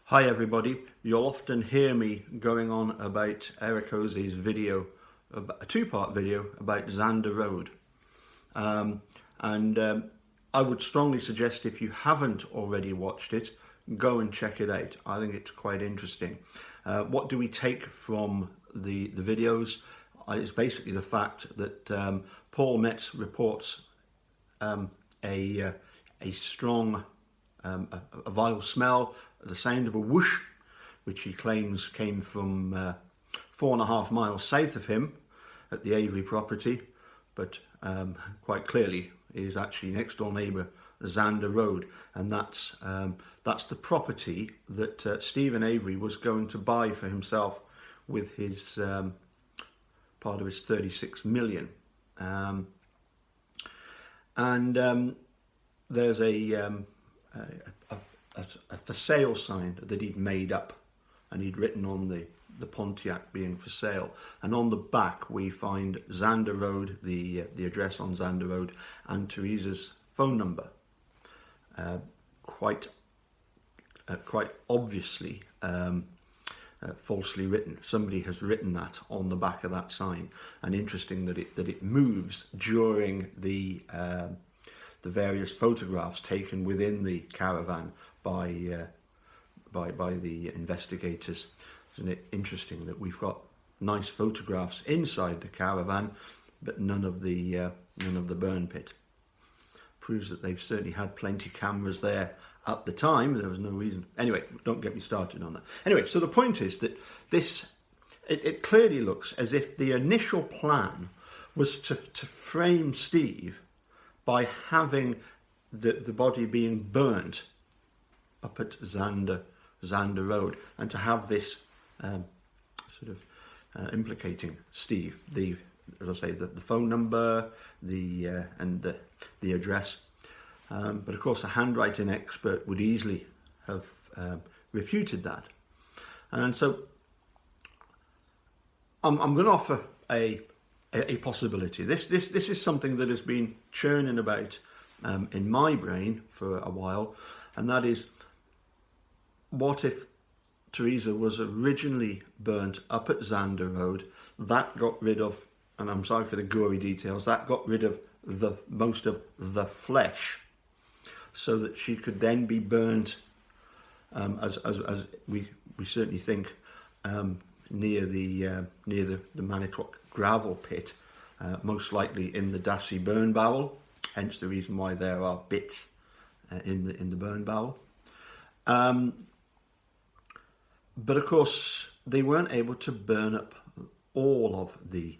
Hi everybody, you'll often hear me going on about Eric Ose's video, a two-part video about Zander Road. I would strongly suggest, if you haven't already watched it, go and check it out. I think it's quite interesting. What do we take from the videos? It's basically the fact that Paul Metz reports a strong, a vile smell, the sound of a whoosh, which he claims came from 4.5 miles south of him at the Avery property, but quite clearly is actually next door neighbour Zander Road, and that's the property that Stephen Avery was going to buy for himself with his part of his 36 million. There's a for sale sign that he'd made up, and he'd written on the Pontiac being for sale, and on the back we find Zander Road, the address on Zander Road, and Teresa's phone number. Quite obviously falsely written. Somebody has written that on the back of that sign, and interesting that it moves during the various photographs taken within the caravan by the investigators. Isn't it interesting that we've got nice photographs inside the caravan, but none of the burn pit? Proves that they've certainly had plenty of cameras there at the time. There was no reason. Anyway, don't get me started on that. Anyway, so the point is that it clearly looks as if the initial plan was to frame Steve by having the body being burnt up at Zander Road, and to have this implicating Steve, as I say, the phone number, and the address. But of course, a handwriting expert would easily have refuted that. And so I'm going to offer a possibility. This is something that has been churning about in my brain for a while, and that is, what if Teresa was originally burnt up at Zander Road? That got rid of, and I'm sorry for the gory details, that got rid of most of the flesh, so that she could then be burnt, as we certainly think, near the Manitowoc gravel pit, most likely in the Dassey burn barrel. Hence the reason why there are bits in the burn barrel. But of course, they weren't able to burn up all of the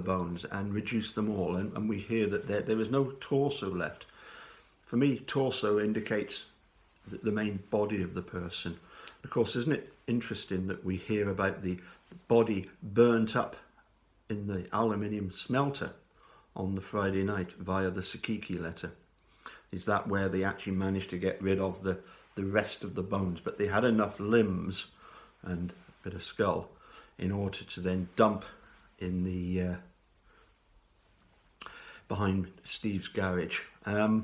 bones and reduce them all, and we hear that there is no torso left. For me, torso indicates the main body of the person. Of course, isn't it interesting that we hear about the body burnt up in the aluminium smelter on the Friday night via the Sikikey letter? Is that where they actually managed to get rid of the rest of the bones? But they had enough limbs and a bit of skull in order to then dump in the behind Steve's garage. The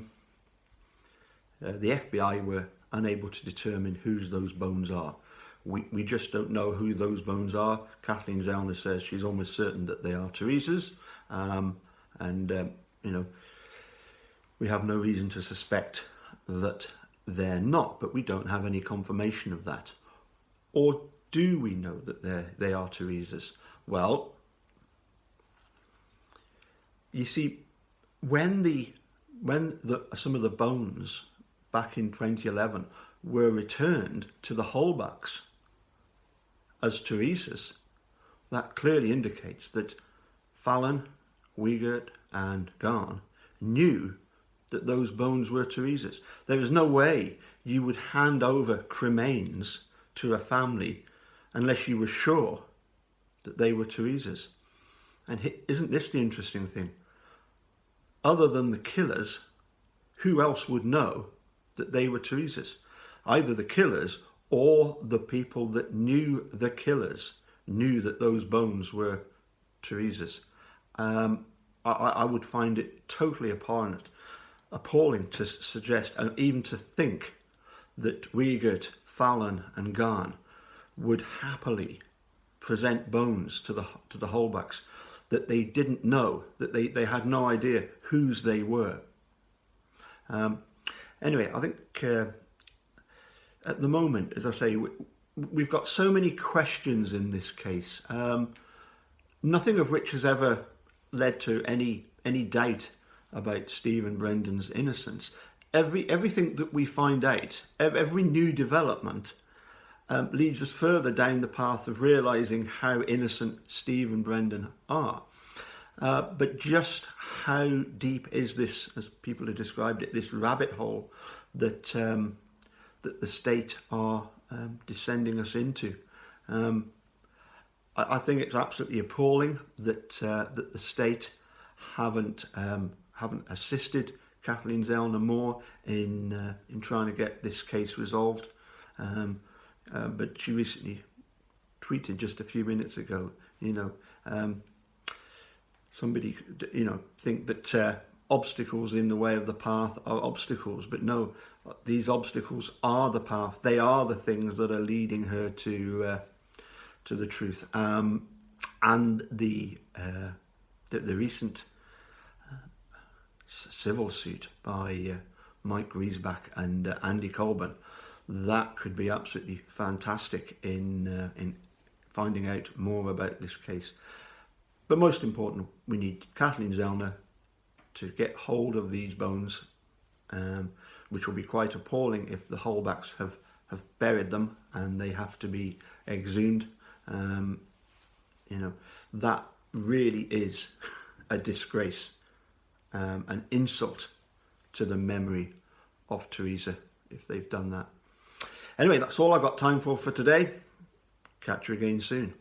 FBI were unable to determine whose those bones are. We just don't know who those bones are. Kathleen Zellner says she's almost certain that they are Teresa's, we have no reason to suspect that they're not, but we don't have any confirmation of that. Or do we know that they are Teresa's? Well, you see, when some of the bones back in 2011 were returned to the Holbachs as Teresa's, that clearly indicates that Fallon, Wiegert and Garn knew that those bones were Teresa's. There is no way you would hand over cremains to a family unless you were sure that they were Teresa's. And isn't this the interesting thing? Other than the killers, who else would know that they were Teresa's? Either the killers or the people that knew the killers knew that those bones were Teresa's. I would find it totally appalling to suggest, and even to think, that Wiegert, Fallon and Garn would happily present bones to the Holbachs that they didn't know, that they had no idea whose they were. Anyway, I think at the moment, as I say, we've got so many questions in this case, nothing of which has ever led to any doubt about Stephen Brendan's innocence. Everything that we find out, every new development, leads us further down the path of realising how innocent Steve and Brendan are. But just how deep is this, as people have described it, this rabbit hole that that the state are descending us into? I think it's absolutely appalling that that the state haven't assisted Kathleen Zellner more in trying to get this case resolved. But she recently tweeted just a few minutes ago, somebody, think that obstacles in the way of the path are obstacles, but no, these obstacles are the path. They are the things that are leading her to the truth. And the recent civil suit by Mike Griesbach and Andy Colburn, that could be absolutely fantastic in finding out more about this case. But most important, we need Kathleen Zellner to get hold of these bones, which will be quite appalling if the Holbachs have buried them and they have to be exhumed. That really is a disgrace, an insult to the memory of Teresa if they've done that. Anyway, that's all I've got time for today. Catch you again soon.